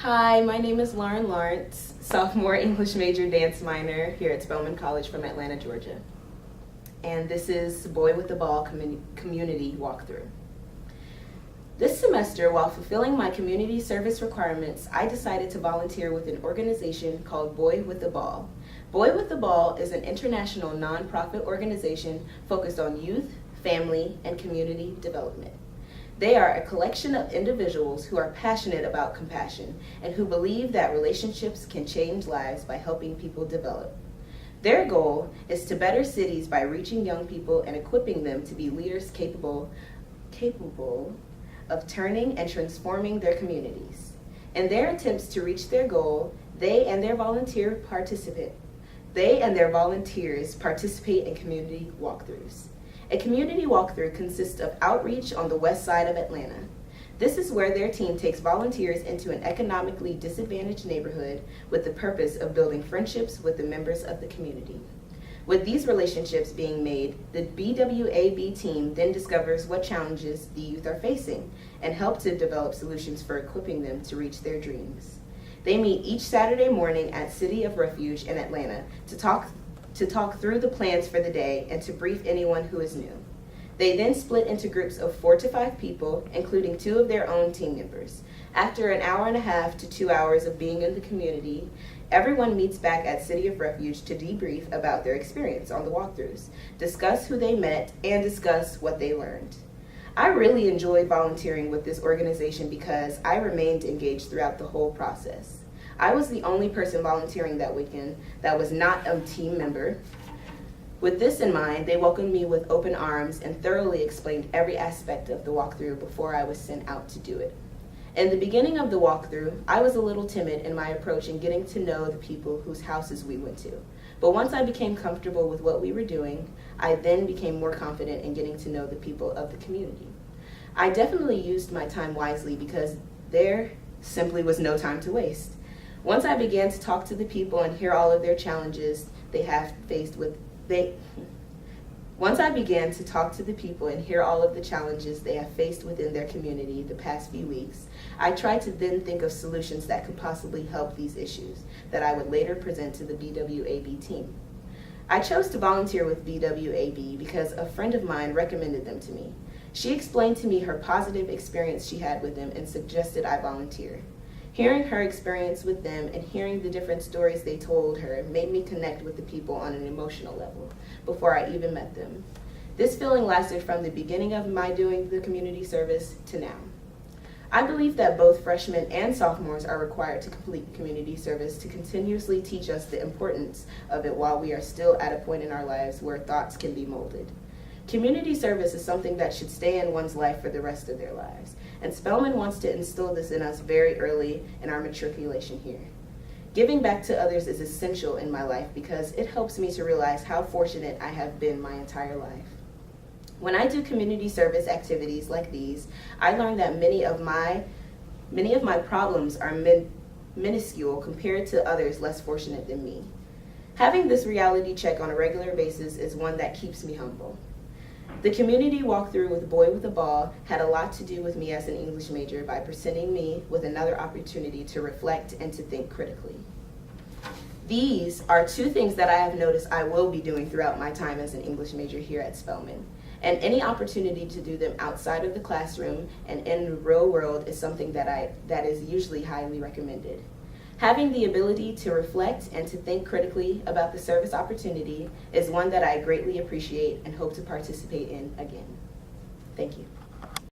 Hi, my name is Lauryn Lawrence, sophomore English major dance minor here at Spelman College from Atlanta, Georgia. And this is Boy with the Ball Community Walkthrough. This semester, while fulfilling my community service requirements, I decided to volunteer with an organization called Boy with the Ball. Boy with the Ball is an international nonprofit organization focused on youth, family, and community development. They are a collection of individuals who are passionate about compassion and who believe that relationships can change lives by helping people develop. Their goal is to better cities by reaching young people and equipping them to be leaders capable of turning and transforming their communities. In their attempts to reach their goal, they and their volunteers participate in community walkthroughs. A community walkthrough consists of outreach on the west side of Atlanta. This is where their team takes volunteers into an economically disadvantaged neighborhood with the purpose of building friendships with the members of the community. With these relationships being made, the BWAB team then discovers what challenges the youth are facing and help to develop solutions for equipping them to reach their dreams. They meet each Saturday morning at City of Refuge in Atlanta to talk through the plans for the day and to brief anyone who is new. They then split into groups of 4 to 5 people, including 2 of their own team members. After an hour and a half to 2 hours of being in the community, everyone meets back at City of Refuge to debrief about their experience on the walkthroughs, discuss who they met, and discuss what they learned. I really enjoyed volunteering with this organization because I remained engaged throughout the whole process. I was the only person volunteering that weekend that was not a team member. With this in mind, they welcomed me with open arms and thoroughly explained every aspect of the walkthrough before I was sent out to do it. In the beginning of the walkthrough, I was a little timid in my approach in getting to know the people whose houses we went to. But once I became comfortable with what we were doing, I then became more confident in getting to know the people of the community. I definitely used my time wisely because there simply was no time to waste. Once I began to talk to the people and hear all of their challenges they have faced within their community the past few weeks, I tried to then think of solutions that could possibly help these issues that I would later present to the BWAB team. I chose to volunteer with BWAB because a friend of mine recommended them to me. She explained to me her positive experience she had with them and suggested I volunteer. Hearing her experience with them and hearing the different stories they told her made me connect with the people on an emotional level before I even met them. This feeling lasted from the beginning of my doing the community service to now. I believe that both freshmen and sophomores are required to complete community service to continuously teach us the importance of it while we are still at a point in our lives where thoughts can be molded. Community service is something that should stay in one's life for the rest of their lives, and Spelman wants to instill this in us very early in our matriculation here. Giving back to others is essential in my life because it helps me to realize how fortunate I have been my entire life. When I do community service activities like these, I learn that many of my problems are minuscule compared to others less fortunate than me. Having this reality check on a regular basis is one that keeps me humble. The community walkthrough with Boy with a Ball had a lot to do with me as an English major by presenting me with another opportunity to reflect and to think critically. These are 2 things that I have noticed I will be doing throughout my time as an English major here at Spelman. And any opportunity to do them outside of the classroom and in the real world is something that is usually highly recommended. Having the ability to reflect and to think critically about the service opportunity is one that I greatly appreciate and hope to participate in again. Thank you.